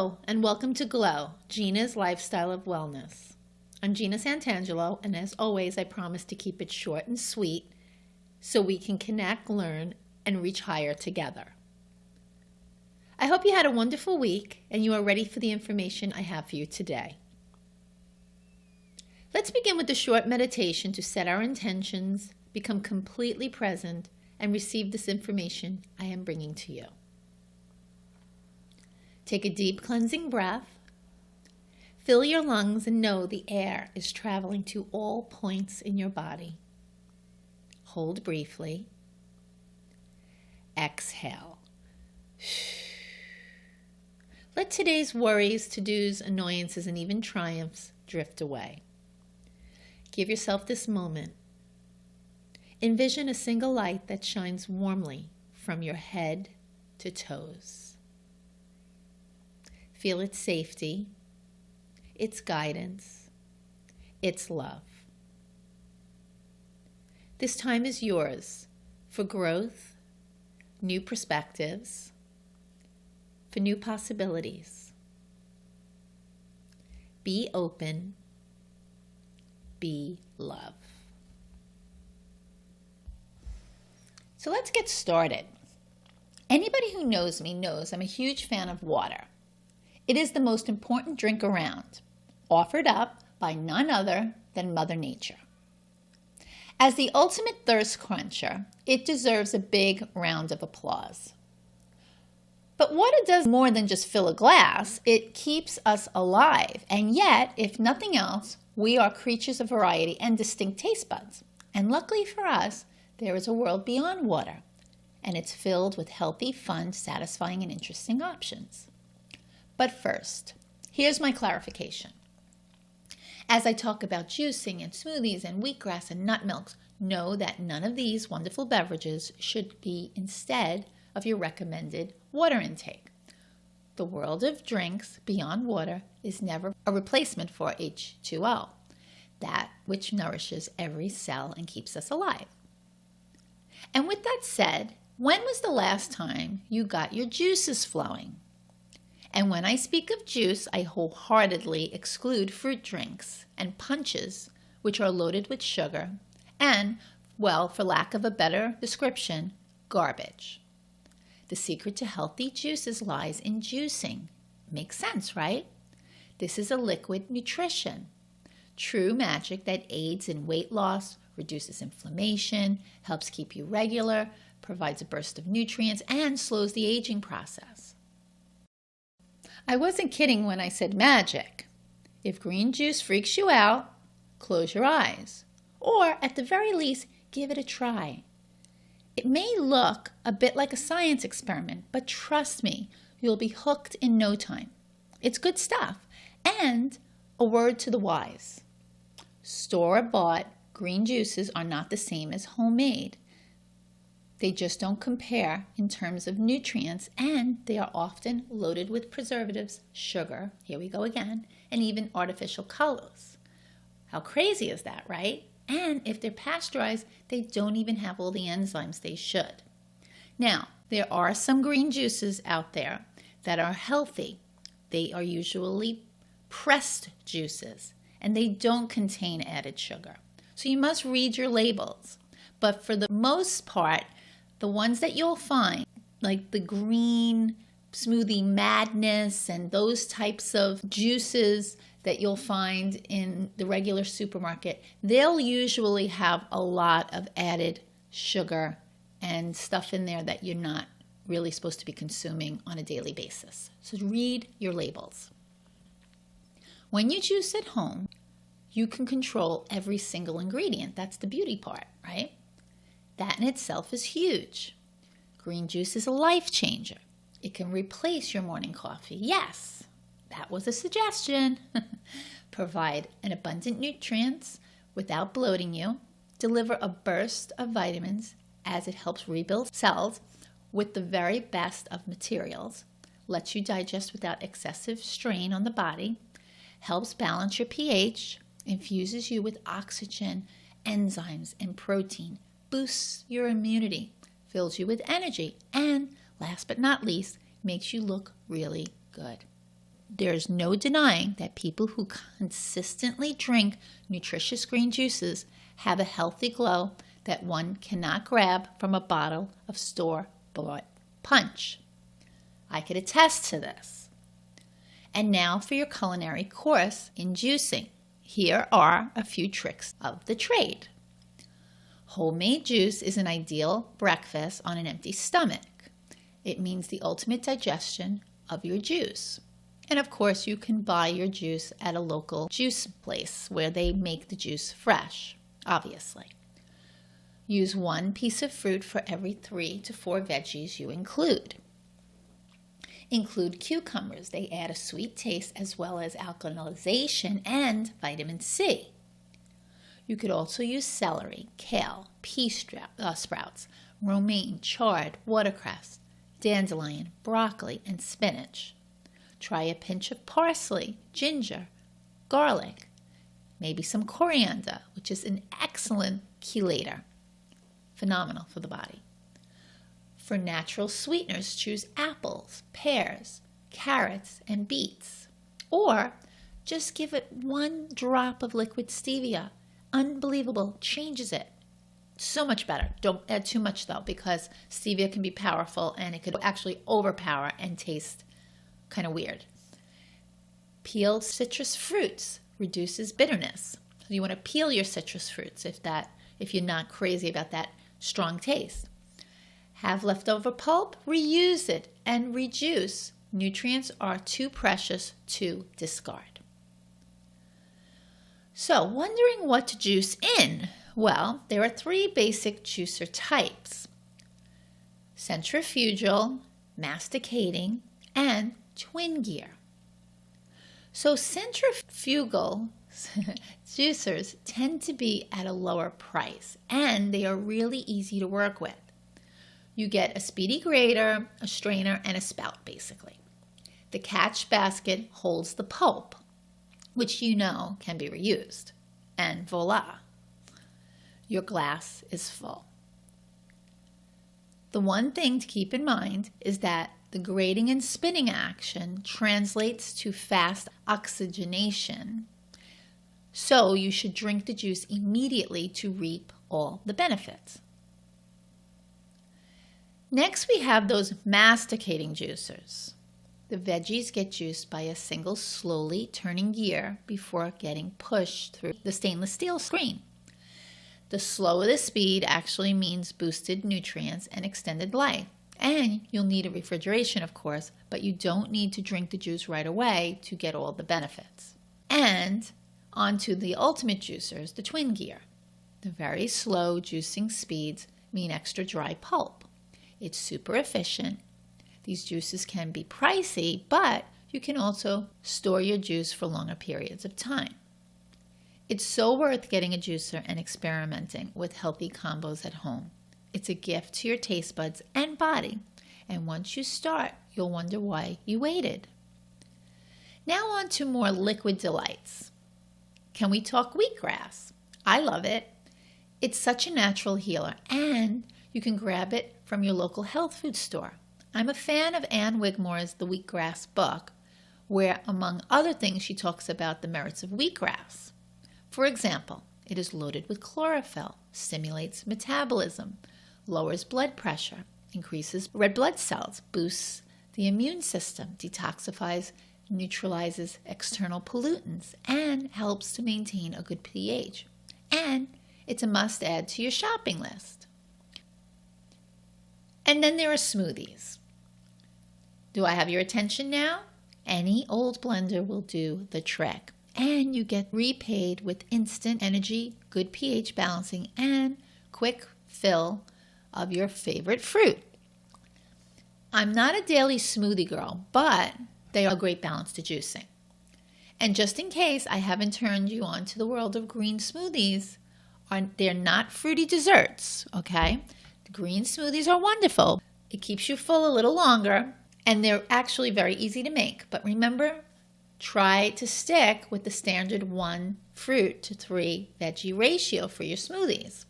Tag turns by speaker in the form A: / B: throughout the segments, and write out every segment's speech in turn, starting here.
A: Hello, and welcome to Glow, Gina's Lifestyle of Wellness. I'm Gina Santangelo, and as always, I promise to keep it short and sweet so we can connect, learn, and reach higher together. I hope you had a wonderful week and you are ready for the information I have for you today. Let's begin with a short meditation to set our intentions, become completely present, and receive this information I am bringing to you. Take a deep cleansing breath. Fill your lungs and know the air is traveling to all points in your body. Hold briefly. Exhale. Let today's worries, to-dos, annoyances, and even triumphs drift away. Give yourself this moment. Envision a single light that shines warmly from your head to toes. Feel its safety, its guidance, its love. This time is yours for growth, new perspectives, for new possibilities. Be open, be love. So let's get started. Anybody who knows me knows I'm a huge fan of water. It is the most important drink around, offered up by none other than Mother Nature. As the ultimate thirst quencher, it deserves a big round of applause. But water does more than just fill a glass. It keeps us alive, and yet, if nothing else, we are creatures of variety and distinct taste buds. And luckily for us, there is a world beyond water, and it's filled with healthy, fun, satisfying, and interesting options. But first, here's my clarification. As I talk about juicing and smoothies and wheatgrass and nut milks, know that none of these wonderful beverages should be instead of your recommended water intake. The world of drinks beyond water is never a replacement for H2O, that which nourishes every cell and keeps us alive. And with that said, when was the last time you got your juices flowing? And when I speak of juice, I wholeheartedly exclude fruit drinks and punches, which are loaded with sugar, and, well, for lack of a better description, garbage. The secret to healthy juices lies in juicing. Makes sense, right? This is a liquid nutrition. True magic that aids in weight loss, reduces inflammation, helps keep you regular, provides a burst of nutrients, and slows the aging process. I wasn't kidding when I said magic. If green juice freaks you out, close your eyes. Or, at the very least, give it a try. It may look a bit like a science experiment, but trust me, you'll be hooked in no time. It's good stuff. And a word to the wise. Store-bought green juices are not the same as homemade. They just don't compare in terms of nutrients, and they are often loaded with preservatives, sugar, here we go again, and even artificial colors. How crazy is that, right? And if they're pasteurized, they don't even have all the enzymes they should. Now, there are some green juices out there that are healthy. They are usually pressed juices, and they don't contain added sugar. So you must read your labels. But for the most part, the ones that you'll find, like the green smoothie madness and those types of juices that you'll find in the regular supermarket, they'll usually have a lot of added sugar and stuff in there that you're not really supposed to be consuming on a daily basis. So read your labels. When you juice at home, you can control every single ingredient. That's the beauty part, right? That in itself is huge. Green juice is a life changer. It can replace your morning coffee. Yes, that was a suggestion. Provide an abundant nutrients without bloating you. Deliver a burst of vitamins as it helps rebuild cells with the very best of materials. Lets you digest without excessive strain on the body. Helps balance your pH. Infuses you with oxygen, enzymes, and protein. Boosts your immunity, fills you with energy, and last but not least, makes you look really good. there's no denying that people who consistently drink nutritious green juices have a healthy glow that one cannot grab from a bottle of store-bought punch. I could attest to this. And now for your culinary course in juicing. Here are a few tricks of the trade. Homemade juice is an ideal breakfast on an empty stomach. It means the ultimate digestion of your juice. And of course, you can buy your juice at a local juice place where they make the juice fresh, obviously. Use 1 piece of fruit for every 3 to 4 veggies you include. Include cucumbers. They add a sweet taste as well as alkalization and vitamin C. You could also use celery, kale, pea sprouts, romaine, chard, watercress, dandelion, broccoli, and spinach. Try a pinch of parsley, ginger, garlic, maybe some coriander, which is an excellent chelator. Phenomenal for the body. For natural sweeteners, choose apples, pears, carrots, and beets. Or just give it 1 drop of liquid stevia. Unbelievable, changes it. So much better. Don't add too much though, because stevia can be powerful and it could actually overpower and taste kind of weird. Peeled citrus fruits reduces bitterness. So you want to peel your citrus fruits if you're not crazy about that strong taste. Have leftover pulp, reuse it, and rejuice. Nutrients are too precious to discard. So, wondering what to juice in? Well, there are 3 basic juicer types: centrifugal, masticating, and twin gear. So centrifugal juicers tend to be at a lower price, and they are really easy to work with. You get a speedy grater, a strainer, and a spout, basically. The catch basket holds the pulp, which you know can be reused. And voila, your glass is full. The one thing to keep in mind is that the grating and spinning action translates to fast oxygenation, so you should drink the juice immediately to reap all the benefits. Next, we have those masticating juicers. The veggies get juiced by a single slowly turning gear before getting pushed through the stainless steel screen. The slower the speed actually means boosted nutrients and extended life. And you'll need a refrigeration, of course, but you don't need to drink the juice right away to get all the benefits. And onto the ultimate juicers, the twin gear. The very slow juicing speeds mean extra dry pulp. It's super efficient. These juices can be pricey, but you can also store your juice for longer periods of time. It's so worth getting a juicer and experimenting with healthy combos at home. It's a gift to your taste buds and body, and once you start, you'll wonder why you waited. Now on to more liquid delights. Can we talk wheatgrass? I love it. It's such a natural healer, and you can grab it from your local health food store. I'm a fan of Ann Wigmore's The Wheatgrass book, where, among other things, she talks about the merits of wheatgrass. For example, it is loaded with chlorophyll, stimulates metabolism, lowers blood pressure, increases red blood cells, boosts the immune system, detoxifies, neutralizes external pollutants, and helps to maintain a good pH. And it's a must add to your shopping list. And then there are smoothies. Do I have your attention now? Any old blender will do the trick. And you get repaid with instant energy, good pH balancing, and quick fill of your favorite fruit. I'm not a daily smoothie girl, but they are a great balance to juicing. And just in case I haven't turned you on to the world of green smoothies, they're not fruity desserts, okay? The green smoothies are wonderful. It keeps you full a little longer, and they're actually very easy to make. But remember, try to stick with the standard 1 fruit to 3 veggie ratio for your smoothies.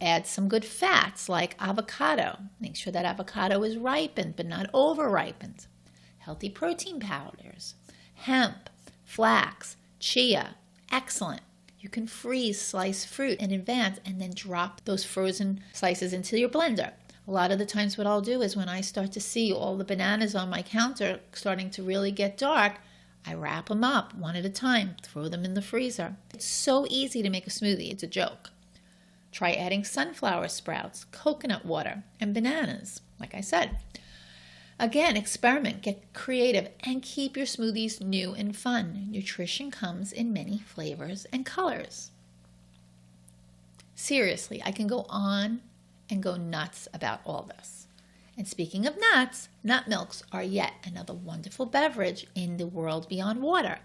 A: Add some good fats like avocado. Make sure that avocado is ripened but not over-ripened. Healthy protein powders. Hemp, flax, chia, excellent. You can freeze sliced fruit in advance and then drop those frozen slices into your blender. A lot of the times what I'll do is when I start to see all the bananas on my counter starting to really get dark, I wrap them up one at a time, throw them in the freezer. It's so easy to make a smoothie, it's a joke. Try adding sunflower sprouts, coconut water, and bananas, like I said. Again, experiment, get creative, and keep your smoothies new and fun. Nutrition comes in many flavors and colors. Seriously, I can go on and go nuts about all this. And speaking of nuts, nut milks are yet another wonderful beverage in the world beyond water.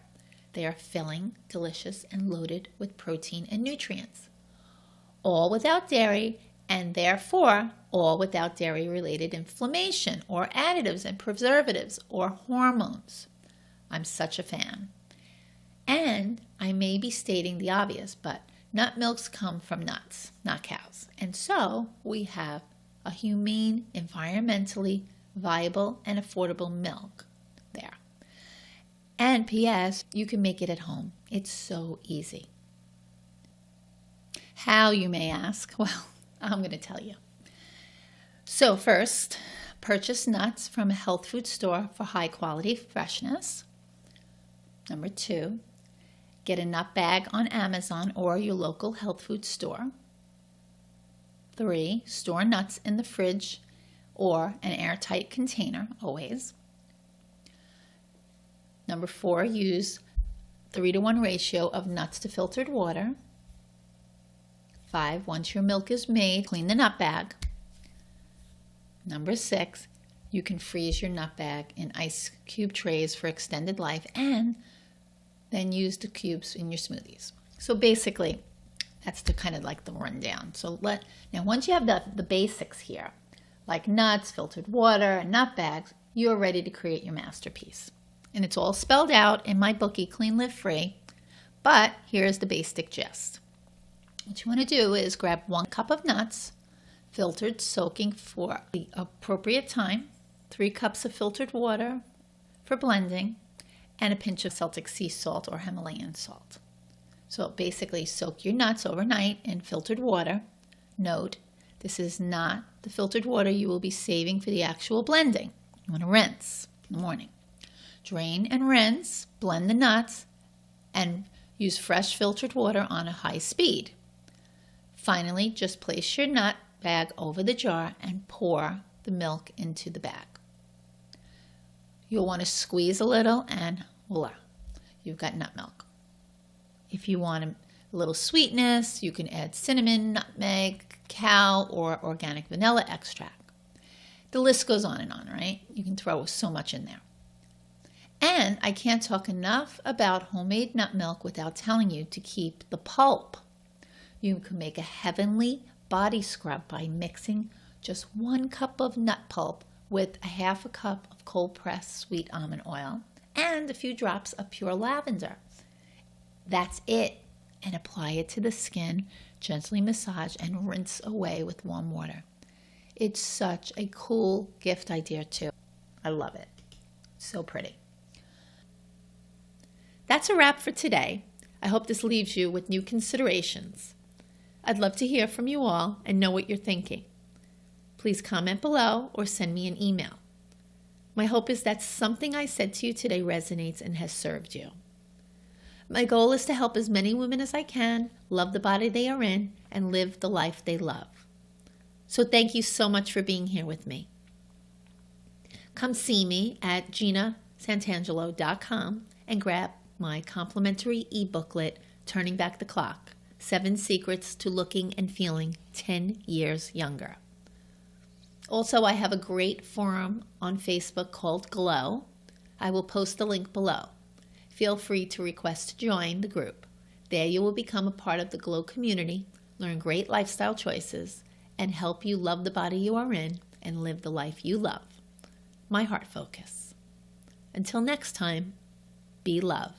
A: They are filling, delicious, and loaded with protein and nutrients. All without dairy, and therefore all without dairy-related inflammation or additives and preservatives or hormones. I'm such a fan. And I may be stating the obvious, but nut milks come from nuts, not cows. And so we have a humane, environmentally viable, and affordable milk there. And P.S., you can make it at home. It's so easy. How, you may ask? Well, I'm going to tell you. So first, purchase nuts from a health food store for high quality freshness. Number 2, get a nut bag on Amazon or your local health food store. 3, store nuts in the fridge or an airtight container, always. Number 4, use 3-to-1 ratio of nuts to filtered water. 5, once your milk is made, clean the nut bag. Number 6, you can freeze your nut bag in ice cube trays for extended life and then use the cubes in your smoothies. So basically, that's the kind of like the rundown. So now once you have the basics here, like nuts, filtered water, and nut bags, you're ready to create your masterpiece. And it's all spelled out in my bookie, Clean Live Free. But here's the basic gist. What you want to do is grab 1 cup of nuts, filtered, soaking for the appropriate time, 3 cups of filtered water for blending, and a pinch of Celtic sea salt or Himalayan salt. So basically soak your nuts overnight in filtered water. Note, this is not the filtered water you will be saving for the actual blending. You want to rinse in the morning. Drain and rinse, blend the nuts, and use fresh filtered water on a high speed. Finally, just place your nut bag over the jar and pour the milk into the bag. You'll want to squeeze a little and voila, you've got nut milk. If you want a little sweetness, you can add cinnamon, nutmeg, cacao, or organic vanilla extract. The list goes on and on, right? You can throw so much in there. And I can't talk enough about homemade nut milk without telling you to keep the pulp. You can make a heavenly body scrub by mixing just 1 cup of nut pulp with a 1/2 cup of cold-pressed sweet almond oil and a few drops of pure lavender. That's it. And apply it to the skin, gently massage, and rinse away with warm water. It's such a cool gift idea too. I love it. So pretty. That's a wrap for today. I hope this leaves you with new considerations. I'd love to hear from you all and know what you're thinking. Please comment below or send me an email. My hope is that something I said to you today resonates and has served you. My goal is to help as many women as I can love the body they are in and live the life they love. So thank you so much for being here with me. Come see me at GinaSantangelo.com and grab my complimentary e-booklet, Turning Back the Clock, 7 Secrets to Looking and Feeling 10 Years Younger. Also, I have a great forum on Facebook called Glow. I will post the link below. Feel free to request to join the group. There you will become a part of the Glow community, learn great lifestyle choices, and help you love the body you are in and live the life you love. My heart focus. Until next time, be love.